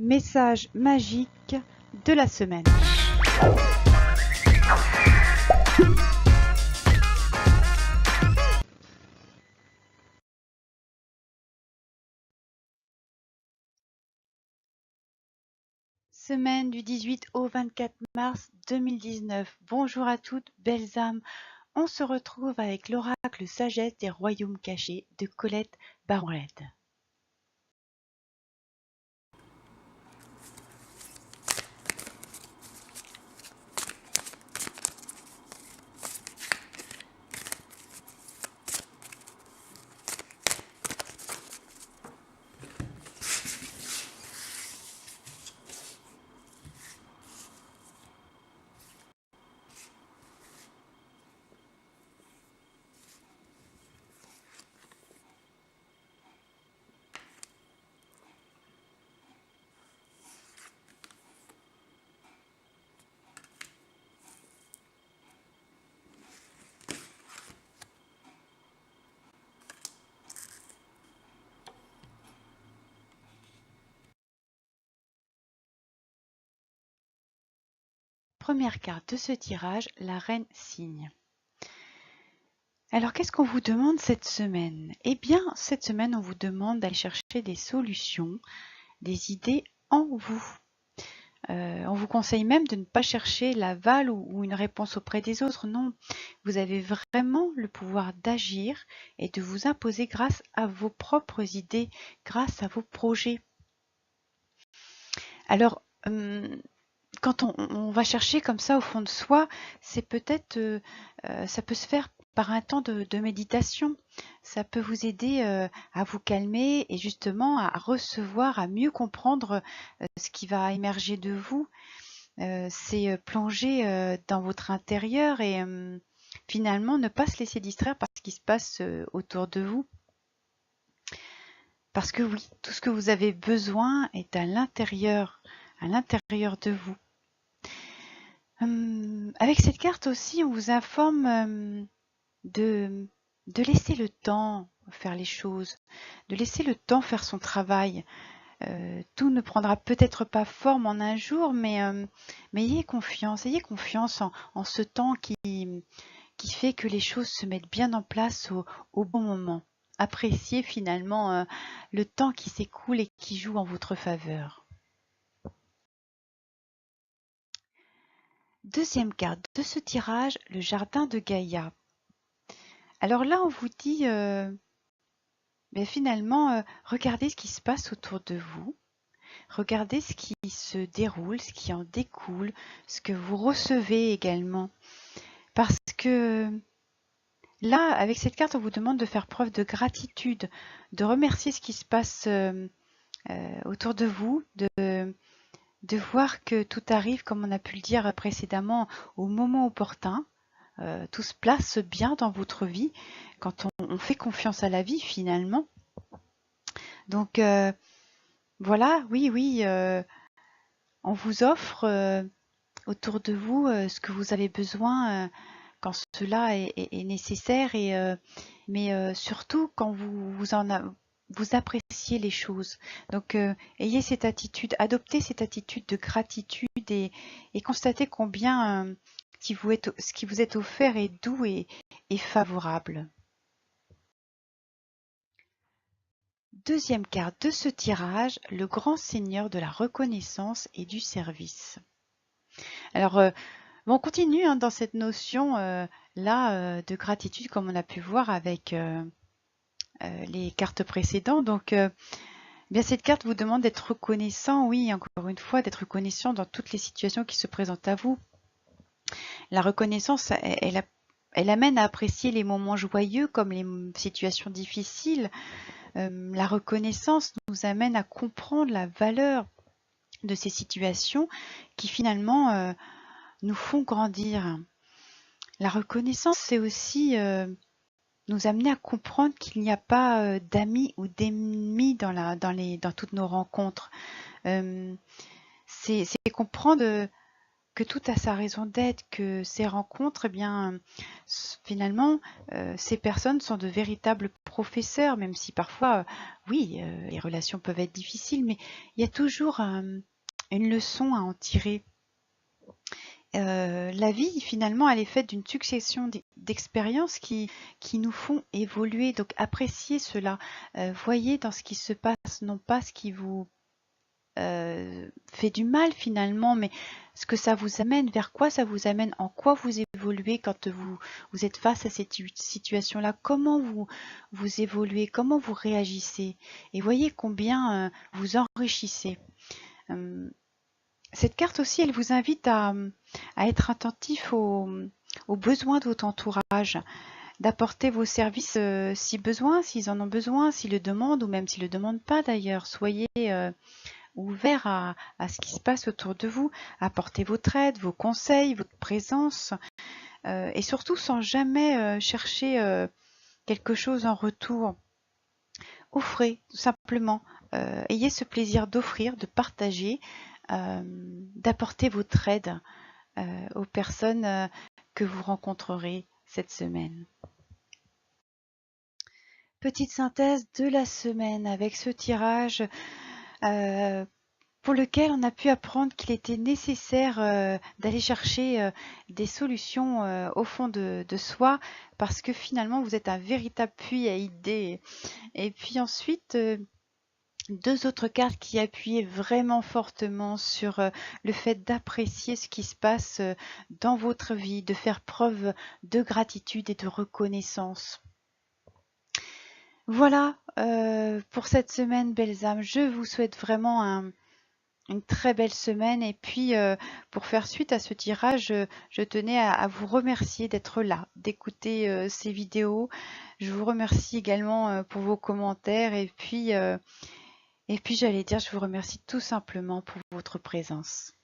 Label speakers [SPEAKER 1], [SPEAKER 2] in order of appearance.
[SPEAKER 1] Message magique de la semaine. Semaine du 18 au 24 mars 2019. Bonjour à toutes, belles âmes. On se retrouve avec l'oracle sagesse des royaumes cachés de Colette Baron-Red. Première carte de ce tirage, la reine cygne. Alors, qu'est-ce qu'on vous demande cette semaine? Eh bien, cette semaine, on vous demande d'aller chercher des solutions, des idées en vous. On vous conseille même de ne pas chercher l'aval ou une réponse auprès des autres. Non, vous avez vraiment le pouvoir d'agir et de vous imposer grâce à vos propres idées, grâce à vos projets. Alors, quand on va chercher comme ça au fond de soi, c'est peut-être, ça peut se faire par un temps de méditation. Ça peut vous aider à vous calmer et justement à recevoir, à mieux comprendre ce qui va émerger de vous. C'est plonger dans votre intérieur et finalement ne pas se laisser distraire par ce qui se passe autour de vous. Parce que oui, tout ce que vous avez besoin est à l'intérieur de vous. Avec cette carte aussi, on vous informe de laisser le temps faire les choses, de laisser le temps faire son travail. Tout ne prendra peut-être pas forme en un jour, mais ayez confiance en ce temps qui fait que les choses se mettent bien en place au bon moment. Appréciez finalement le temps qui s'écoule et qui joue en votre faveur. Deuxième carte de ce tirage, le jardin de Gaïa. Alors là, on vous dit, finalement, regardez ce qui se passe autour de vous. Regardez ce qui se déroule, ce qui en découle, ce que vous recevez également. Parce que là, avec cette carte, on vous demande de faire preuve de gratitude, de remercier ce qui se passe autour de vous, de voir que tout arrive, comme on a pu le dire précédemment, au moment opportun. Tout se place bien dans votre vie quand on fait confiance à la vie finalement. Donc voilà, oui, on vous offre autour de vous ce que vous avez besoin quand cela est nécessaire, mais surtout quand vous appréciez les choses. Donc ayez cette attitude, adoptez cette attitude de gratitude et constatez combien ce qui vous est offert est doux et favorable. Deuxième carte de ce tirage, le grand seigneur de la reconnaissance et du service. Alors, on continue dans cette notion là de gratitude comme on a pu voir avec les cartes précédentes. Donc, bien cette carte vous demande d'être reconnaissant, oui, encore une fois, d'être reconnaissant dans toutes les situations qui se présentent à vous. La reconnaissance, elle amène à apprécier les moments joyeux comme les situations difficiles. La reconnaissance nous amène à comprendre la valeur de ces situations qui finalement nous font grandir. La reconnaissance, c'est aussi nous amener à comprendre qu'il n'y a pas d'amis ou d'ennemis dans toutes nos rencontres. C'est comprendre que tout a sa raison d'être, que ces rencontres, eh bien, finalement, ces personnes sont de véritables professeurs, même si parfois, oui, les relations peuvent être difficiles, mais il y a toujours une leçon à en tirer. La vie, finalement, elle est faite d'une succession d'expériences qui nous font évoluer. Donc, appréciez cela. Voyez dans ce qui se passe, non pas ce qui vous fait du mal finalement, mais ce que ça vous amène, vers quoi ça vous amène, en quoi vous évoluez quand vous êtes face à cette situation-là, comment vous évoluez, comment vous réagissez, et voyez combien vous enrichissez. Cette carte aussi, elle vous invite à être attentif aux besoins de votre entourage, d'apporter vos services si besoin, s'ils en ont besoin, s'ils le demandent, ou même s'ils ne le demandent pas d'ailleurs. Soyez ouvert à ce qui se passe autour de vous, apportez votre aide, vos conseils, votre présence, et surtout sans jamais chercher quelque chose en retour. Offrez, tout simplement. Ayez ce plaisir d'offrir, de partager, d'apporter votre aide aux personnes que vous rencontrerez cette semaine. Petite synthèse de la semaine avec ce tirage pour lequel on a pu apprendre qu'il était nécessaire d'aller chercher des solutions au fond de soi, parce que finalement vous êtes un véritable puits à idées. Et puis ensuite, deux autres cartes qui appuyaient vraiment fortement sur le fait d'apprécier ce qui se passe dans votre vie, de faire preuve de gratitude et de reconnaissance. Voilà pour cette semaine, belles âmes. Je vous souhaite vraiment une très belle semaine, et puis pour faire suite à ce tirage, je tenais à vous remercier d'être là, d'écouter ces vidéos. Je vous remercie également pour vos commentaires, et puis j'allais dire, je vous remercie tout simplement pour votre présence.